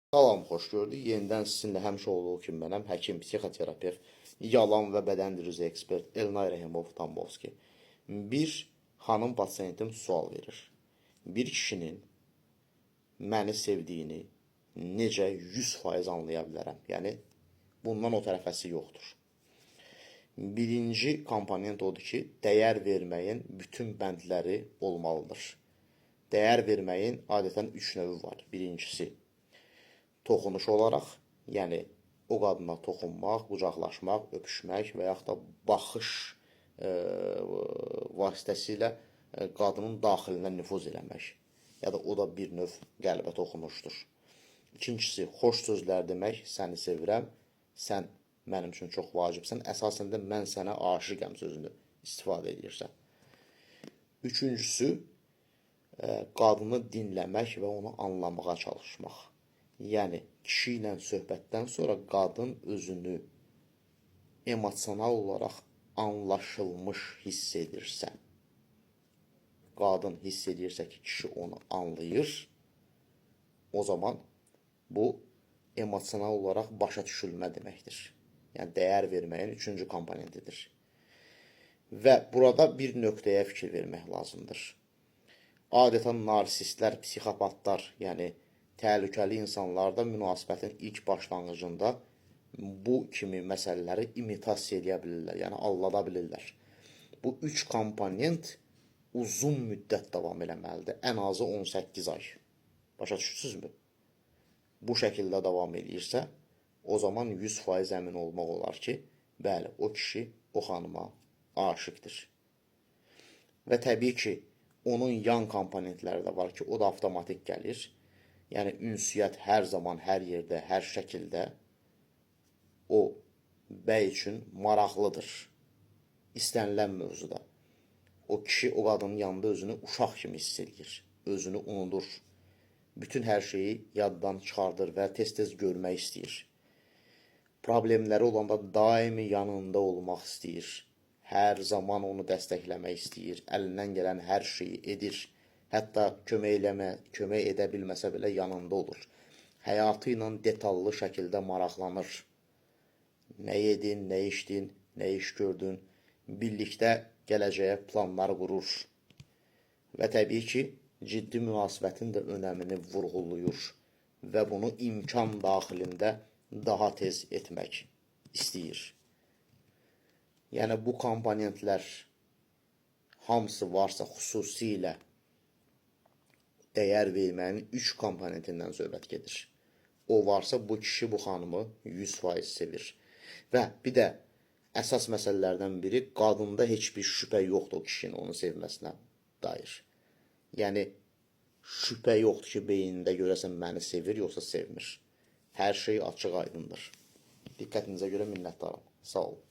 Salam, xoş gördük. Yenidən sizinlə həmişə olduğu kimi mənəm, həkim, psixoterapevt, yalan və bədən dili ekspert Elnay Rəhimov-Tambovski. Bir xanım pasiyentim sual verir. Bir kişinin məni sevdiyini necə 100% anlaya bilərəm? Yəni, bundan o tərəfəsi yoxdur. Birinci komponent odur ki, dəyər verməyin bütün bəndləri olmalıdır. Dəyər verməyin adətən 3 növü var. Birincisi, toxunuş olaraq, yəni o qadına toxunmaq, qucaqlaşmaq, öpüşmək və yaxud da baxış vasitəsilə qadının daxilinə nüfuz eləmək. Ya da o da bir növ qəlbə toxunuşdur. İkincisi, xoş sözlər demək, səni sevirəm, sən mənim üçün çox vacibsən, əsasən də mən sənə aşiqəm sözünü istifadə edirsən. Üçüncüsü, qadını dinləmək və onu anlamağa çalışmaq. Yəni, kişi ilə söhbətdən sonra qadın özünü emosional olaraq anlaşılmış hiss edirsə, qadın hiss edirsə ki, kişi onu anlayır, o zaman bu emosional olaraq başa düşülmə deməkdir. Yəni, dəyər verməyin üçüncü komponentidir. Və burada bir nöqtəyə fikir vermək lazımdır. Adətən narsistlər, psixopatlar, yəni təhlükəli insanlarda münasibətin ilk başlanğıcında bu kimi məsələləri imitasiya edə bilirlər, yəni allada bilirlər. Bu 3 komponent uzun müddət davam eləməlidir, ən azı 18 ay. Başa düşürsünüzmü? Bu şəkildə davam edirsə, o zaman 100% əmin olmaq olar ki, bəli, o kişi o xanıma aşıqdır. Və təbii ki, onun yan komponentləri də var ki, o da avtomatik gəlir. Yəni, ünsiyyət hər zaman, hər yerdə, hər şəkildə o bəy üçün maraqlıdır. İstənilən mövzuda. O kişi o qadının yanında özünü uşaq kimi hiss edir. Özünü unudur. Bütün hər şeyi yaddan çıxardır və tez-tez görmək istəyir. Problemləri olanda daimi yanında olmaq istəyir. Hər zaman onu dəstəkləmək istəyir. Əlindən gələn hər şeyi edir. Hətta kömək edə bilməsə belə yanında olur. Həyatı ilə detallı şəkildə maraqlanır. Nə yedin, nə içdin, nə iş gördün, birlikdə gələcəyə planlar qurur. Və təbii ki, ciddi münasibətin də önəmini vurğulayır və bunu imkan daxilində daha tez etmək istəyir. Yəni, bu komponentlər hamısı varsa xüsusilə dəyər verməyin 3 komponentindən söhbət gedir. O varsa, bu kişi bu xanımı 100% sevir. Və bir də əsas məsələlərdən biri, qadında heç bir şübhə yoxdur o kişinin onu sevməsinə dair. Yəni, şübhə yoxdur ki, beynində görəsən məni sevir, yoxsa sevmir. Hər şey açıq aydındır. Diqqətinizə görə minnətdaram. Sağ olun.